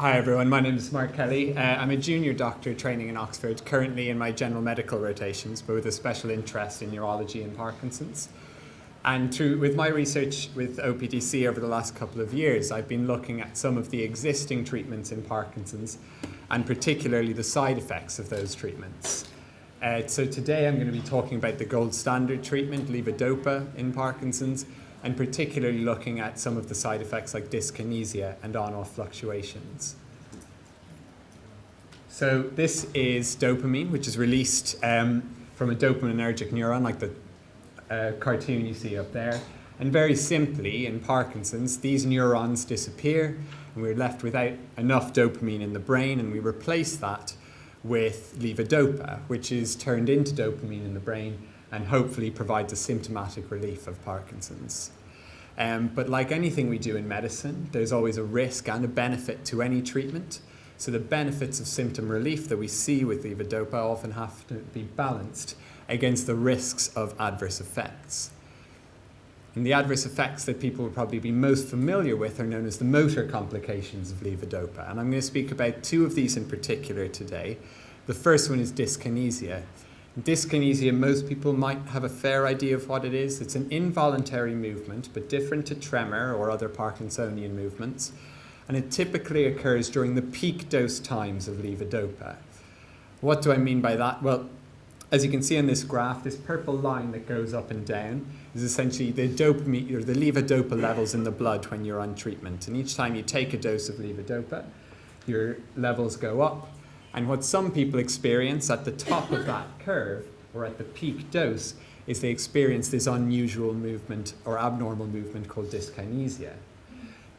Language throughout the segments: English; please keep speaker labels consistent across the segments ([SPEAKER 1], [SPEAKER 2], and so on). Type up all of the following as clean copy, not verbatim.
[SPEAKER 1] Hi everyone, my name is Mark Kelly. I'm a junior doctor training in Oxford, currently in my general medical rotations, but with a special interest in neurology and Parkinson's. And with my research with OPDC over the last couple of years, I've been looking at some of the existing treatments in Parkinson's, and particularly the side effects of those treatments. So today I'm going to be talking about the gold standard treatment, levodopa, in Parkinson's, and particularly looking at some of the side effects like dyskinesia and on-off fluctuations. So this is dopamine, which is released from a dopaminergic neuron, like the cartoon you see up there. And very simply, in Parkinson's, these neurons disappear, and we're left without enough dopamine in the brain, and we replace that with levodopa, which is turned into dopamine in the brain and hopefully provides a symptomatic relief of Parkinson's. But like anything we do in medicine, there's always a risk and a benefit to any treatment. So the benefits of symptom relief that we see with levodopa often have to be balanced against the risks of adverse effects. And the adverse effects that people will probably be most familiar with are known as the motor complications of levodopa. And I'm going to speak about two of these in particular today. The first one is dyskinesia. Dyskinesia, most people might have a fair idea of what it is. It's an involuntary movement, but different to tremor or other Parkinsonian movements. And it typically occurs during the peak dose times of levodopa. What do I mean by that? Well, as you can see on this graph, this purple line that goes up and down is essentially the dopamine or the levodopa levels in the blood when you're on treatment. And each time you take a dose of levodopa, your levels go up. And what some people experience at the top of that curve, or at the peak dose, is they experience this unusual movement or abnormal movement called dyskinesia.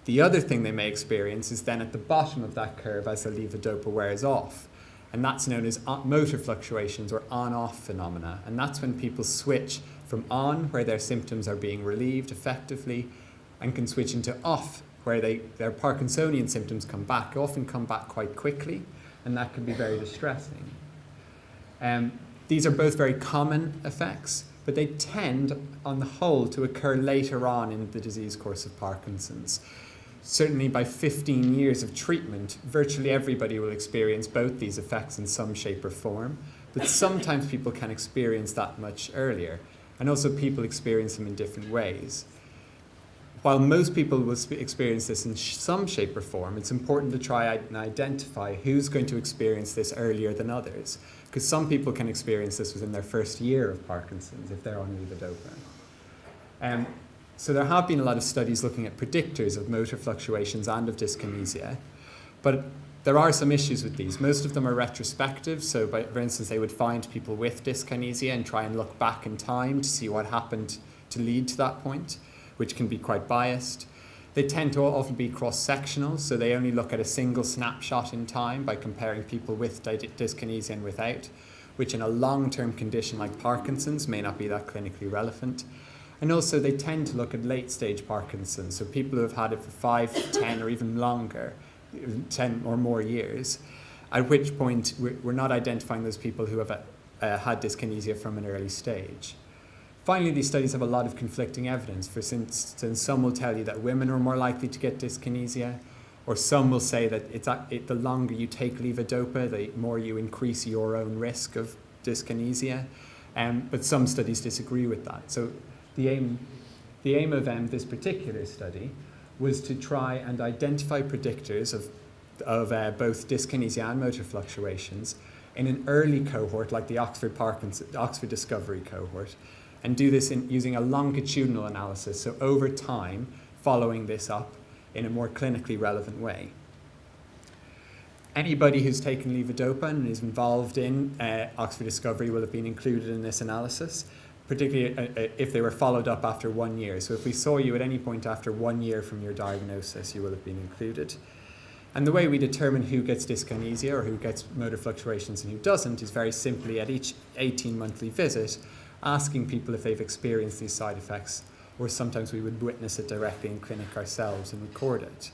[SPEAKER 1] The other thing they may experience is then at the bottom of that curve as the levodopa wears off. And that's known as motor fluctuations or on-off phenomena. And that's when people switch from on, where their symptoms are being relieved effectively, and can switch into off, where their Parkinsonian symptoms come back, often come back quite quickly. And that can be very distressing. These are both very common effects, but they tend, on the whole, to occur later on in the disease course of Parkinson's. Certainly by 15 years of treatment, virtually everybody will experience both these effects in some shape or form, but sometimes people can experience that much earlier, and also people experience them in different ways. While most people will experience this in some shape or form, it's important to try and identify who's going to experience this earlier than others, because some people can experience this within their first year of Parkinson's if they're on levodopa. So there have been a lot of studies looking at predictors of motor fluctuations and of dyskinesia, but there are some issues with these. Most of them are retrospective, so for instance, they would find people with dyskinesia and try and look back in time to see what happened to lead to that point, which can be quite biased. They tend to often be cross-sectional, so they only look at a single snapshot in time by comparing people with dyskinesia and without, which in a long-term condition like Parkinson's may not be that clinically relevant. And also they tend to look at late-stage Parkinson's, so people who have had it for 5, 10 or even longer, 10 or more years, at which point we're not identifying those people who have had dyskinesia from an early stage. Finally, these studies have a lot of conflicting evidence. For instance, some will tell you that women are more likely to get dyskinesia, or some will say that the longer you take levodopa, the more you increase your own risk of dyskinesia. But some studies disagree with that. So the aim of this particular study was to try and identify predictors of both dyskinesia and motor fluctuations in an early cohort like the Oxford Discovery Cohort, and do this using a longitudinal analysis, so over time, following this up in a more clinically relevant way. Anybody who's taken levodopa and is involved in Oxford Discovery will have been included in this analysis, particularly if they were followed up after 1 year. So if we saw you at any point after 1 year from your diagnosis, you will have been included. And the way we determine who gets dyskinesia or who gets motor fluctuations and who doesn't is very simply at each 18-monthly visit, asking people if they've experienced these side effects, or sometimes we would witness it directly in clinic ourselves and record it.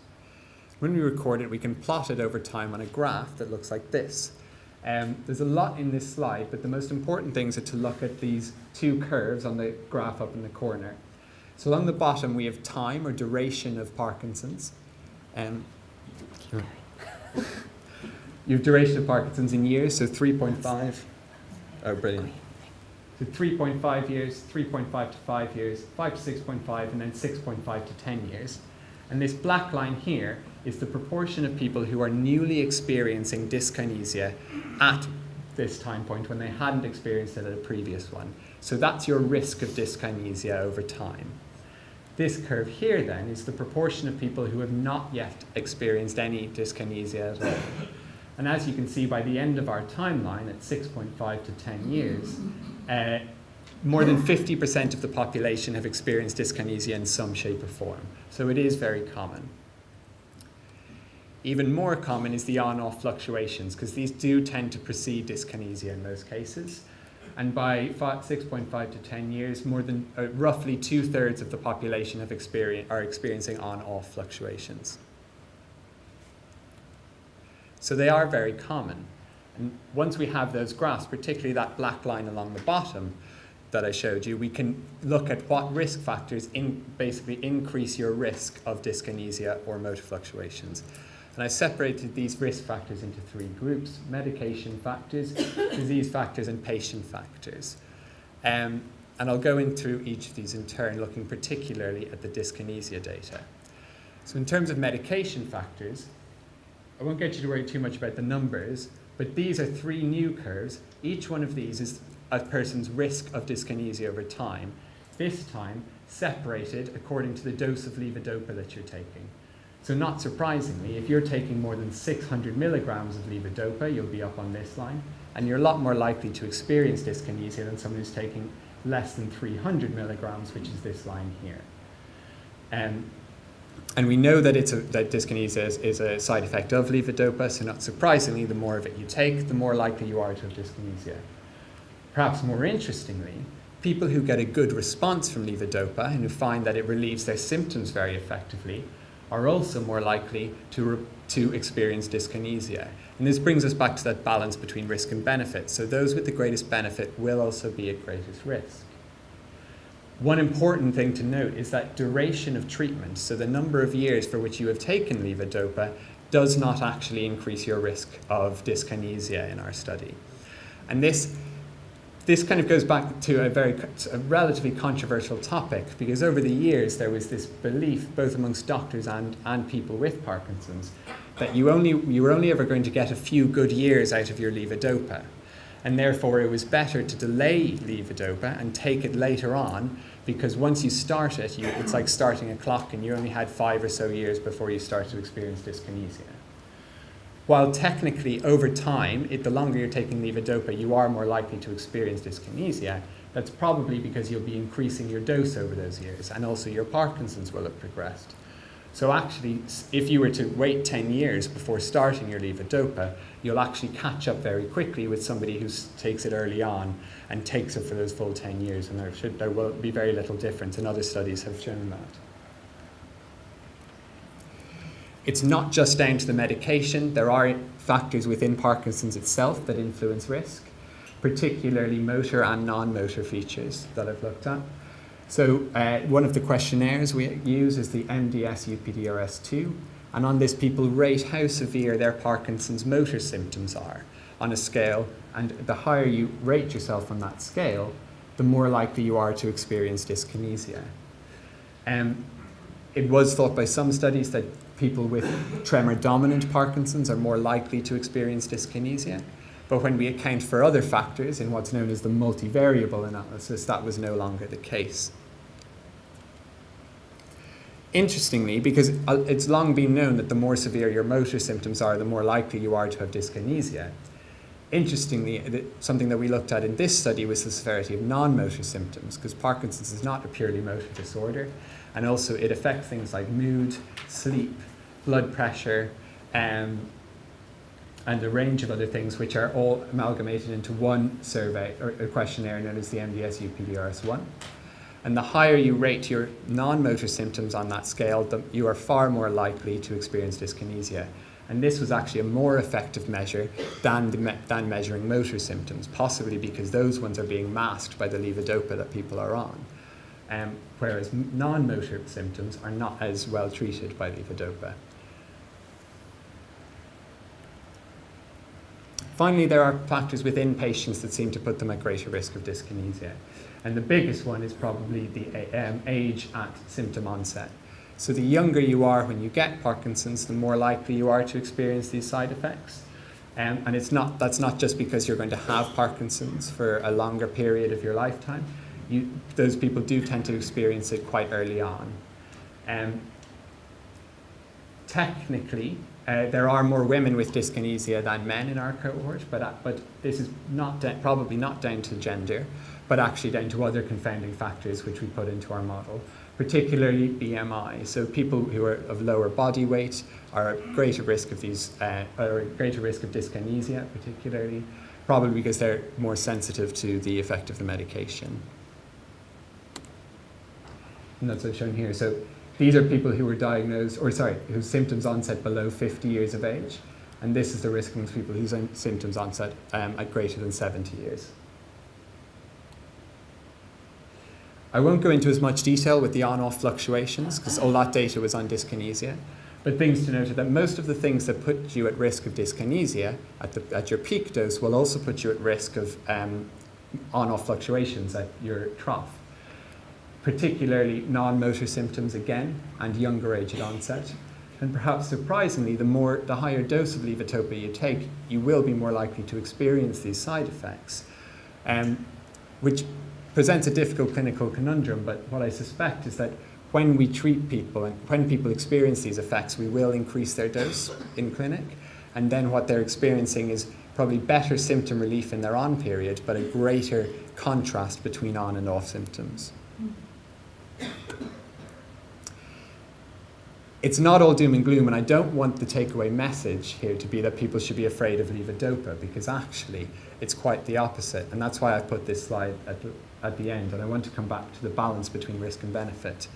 [SPEAKER 1] When we record it, we can plot it over time on a graph that looks like this. There's a lot in this slide, but the most important things are to look at these two curves on the graph up in the corner. So along the bottom, we have time or duration of Parkinson's. You have duration of Parkinson's in years, so 3.5. Oh, brilliant. So 3.5 years, 3.5 to 5 years, 5 to 6.5, and then 6.5 to 10 years. And this black line here is the proportion of people who are newly experiencing dyskinesia at this time point when they hadn't experienced it at a previous one. So that's your risk of dyskinesia over time. This curve here then is the proportion of people who have not yet experienced any dyskinesia at all. And as you can see, by the end of our timeline at 6.5 to 10 years, more than 50% of the population have experienced dyskinesia in some shape or form. So it is very common. Even more common is the on-off fluctuations, because these do tend to precede dyskinesia in most cases. And by 6.5 to 10 years, more than roughly 2/3 of the population are experiencing on-off fluctuations. So they are very common. And once we have those graphs, particularly that black line along the bottom that I showed you, we can look at what risk factors basically increase your risk of dyskinesia or motor fluctuations. And I separated these risk factors into 3 groups: medication factors, disease factors, and patient factors. And I'll go into each of these in turn, looking particularly at the dyskinesia data. So in terms of medication factors, I won't get you to worry too much about the numbers, but these are 3 new curves. Each one of these is a person's risk of dyskinesia over time, this time separated according to the dose of levodopa that you're taking. So not surprisingly, if you're taking more than 600 milligrams of levodopa, you'll be up on this line, and you're a lot more likely to experience dyskinesia than someone who's taking less than 300 milligrams, which is this line here. And we know that that dyskinesia is a side effect of levodopa, so not surprisingly, the more of it you take, the more likely you are to have dyskinesia. Perhaps more interestingly, people who get a good response from levodopa and who find that it relieves their symptoms very effectively are also more likely to experience dyskinesia. And this brings us back to that balance between risk and benefit. So those with the greatest benefit will also be at greatest risk. One important thing to note is that duration of treatment, so the number of years for which you have taken levodopa, does not actually increase your risk of dyskinesia in our study. And this kind of goes back to a relatively controversial topic, because over the years there was this belief, both amongst doctors and people with Parkinson's, that you were only ever going to get a few good years out of your levodopa. And therefore it was better to delay levodopa and take it later on, because once you start it, it's like starting a clock and you only had 5 or so years before you start to experience dyskinesia. While technically over time, the longer you're taking levodopa, you are more likely to experience dyskinesia, that's probably because you'll be increasing your dose over those years, and also your Parkinson's will have progressed. So actually, if you were to wait 10 years before starting your levodopa, you'll actually catch up very quickly with somebody who takes it early on and takes it for those full 10 years, and there will be very little difference, and other studies have shown that. It's not just down to the medication. There are factors within Parkinson's itself that influence risk, particularly motor and non-motor features that I've looked at. So one of the questionnaires we use is the MDS-UPDRS2, and on this people rate how severe their Parkinson's motor symptoms are on a scale, and the higher you rate yourself on that scale, the more likely you are to experience dyskinesia. It was thought by some studies that people with tremor-dominant Parkinson's are more likely to experience dyskinesia, but when we account for other factors in what's known as the multivariable analysis, that was no longer the case. Interestingly, because it's long been known that the more severe your motor symptoms are, the more likely you are to have dyskinesia. Interestingly, something that we looked at in this study was the severity of non-motor symptoms, because Parkinson's is not a purely motor disorder, and also it affects things like mood, sleep, blood pressure, and a range of other things, which are all amalgamated into one survey or a questionnaire known as the MDS-UPDRS1. And the higher you rate your non-motor symptoms on that scale, you are far more likely to experience dyskinesia. And this was actually a more effective measure than measuring motor symptoms, possibly because those ones are being masked by the levodopa that people are on, whereas non-motor symptoms are not as well treated by levodopa. Finally, there are factors within patients that seem to put them at greater risk of dyskinesia. And the biggest one is probably the age at symptom onset. So the younger you are when you get Parkinson's, the more likely you are to experience these side effects. And that's not just because you're going to have Parkinson's for a longer period of your lifetime. Those people do tend to experience it quite early on. Technically, there are more women with dyskinesia than men in our cohort, but this is probably not down to gender, but actually down to other confounding factors which we put into our model, particularly BMI. So people who are of lower body weight are at greater risk of greater risk of dyskinesia, particularly, probably because they're more sensitive to the effect of the medication. And that's what's shown here. So these are people who were diagnosed, whose symptoms onset below 50 years of age. And this is the risk amongst people whose symptoms onset at greater than 70 years. I won't go into as much detail with the on-off fluctuations, because all that data was on dyskinesia. But things to note are that most of the things that put you at risk of dyskinesia at your peak dose will also put you at risk of on-off fluctuations at your trough. Particularly non-motor symptoms again, and younger age at onset. And perhaps surprisingly, the higher dose of levodopa you take, you will be more likely to experience these side effects, which presents a difficult clinical conundrum. But what I suspect is that when we treat people and when people experience these effects, we will increase their dose in clinic, and then what they're experiencing is probably better symptom relief in their on period, but a greater contrast between on and off symptoms. It's not all doom and gloom, and I don't want the takeaway message here to be that people should be afraid of levodopa, because actually it's quite the opposite, and that's why I put this slide at the end, and I want to come back to the balance between risk and benefit.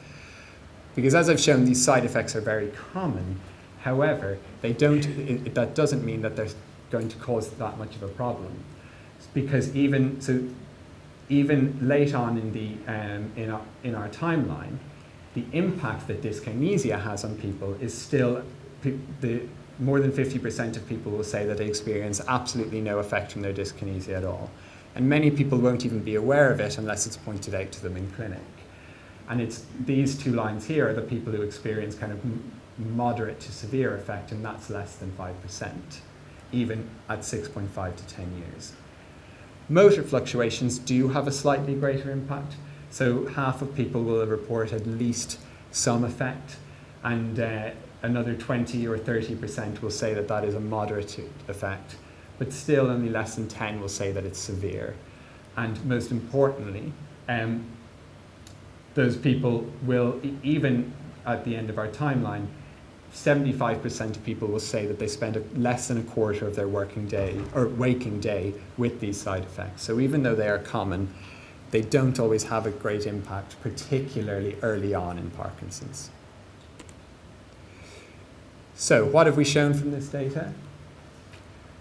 [SPEAKER 1] Because as I've shown, these side effects are very common. However, that doesn't mean that they're going to cause that much of a problem, because even late on in our timeline, the impact that dyskinesia has on people is still, more than 50% of people will say that they experience absolutely no effect from their dyskinesia at all. And many people won't even be aware of it unless it's pointed out to them in clinic. And it's these two lines here are the people who experience kind of moderate to severe effect, and that's less than 5%, even at 6.5 to 10 years. Motor fluctuations do have a slightly greater impact. So half of people will report at least some effect, and another 20 or 30% will say that that is a moderate effect, but still only less than 10 will say that it's severe. And most importantly, those people will, even at the end of our timeline, 75% of people will say that they spend less than a quarter of their working day or waking day with these side effects. So even though they are common, they don't always have a great impact, particularly early on in Parkinson's. So what have we shown from this data?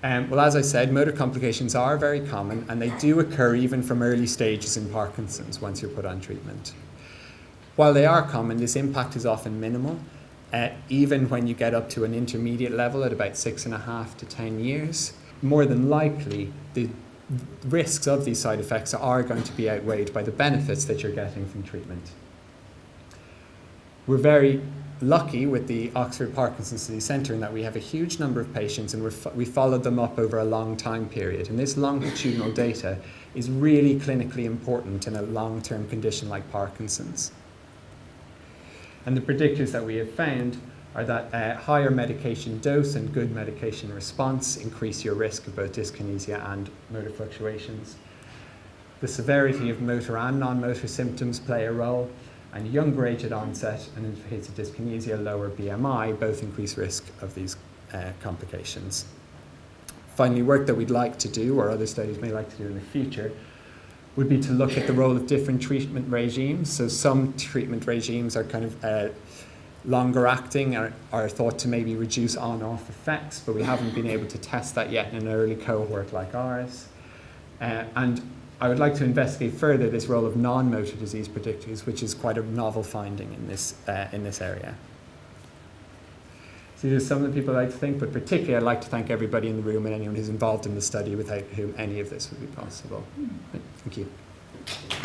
[SPEAKER 1] Well, as I said, motor complications are very common, and they do occur even from early stages in Parkinson's once you're put on treatment. While they are common, this impact is often minimal, even when you get up to an intermediate level at about 6.5 to 10 years. More than likely, the risks of these side effects are going to be outweighed by the benefits that you're getting from treatment. We're very lucky with the Oxford Parkinson's Disease Centre in that we have a huge number of patients, and we followed them up over a long time period. And this longitudinal data is really clinically important in a long-term condition like Parkinson's. And the predictors that we have found are that higher medication dose and good medication response increase your risk of both dyskinesia and motor fluctuations. The severity of motor and non-motor symptoms play a role, and younger age at onset and in the case of dyskinesia, lower BMI both increase risk of these complications. Finally, work that we'd like to do, or other studies may like to do in the future, would be to look at the role of different treatment regimes. So some treatment regimes are kind of longer acting, are thought to maybe reduce on-off effects, but we haven't been able to test that yet in an early cohort like ours. And I would like to investigate further this role of non-motor disease predictors, which is quite a novel finding in this area. these are some of the people I like to think, but particularly I'd like to thank everybody in the room and anyone who's involved in the study without whom any of this would be possible. Thank you.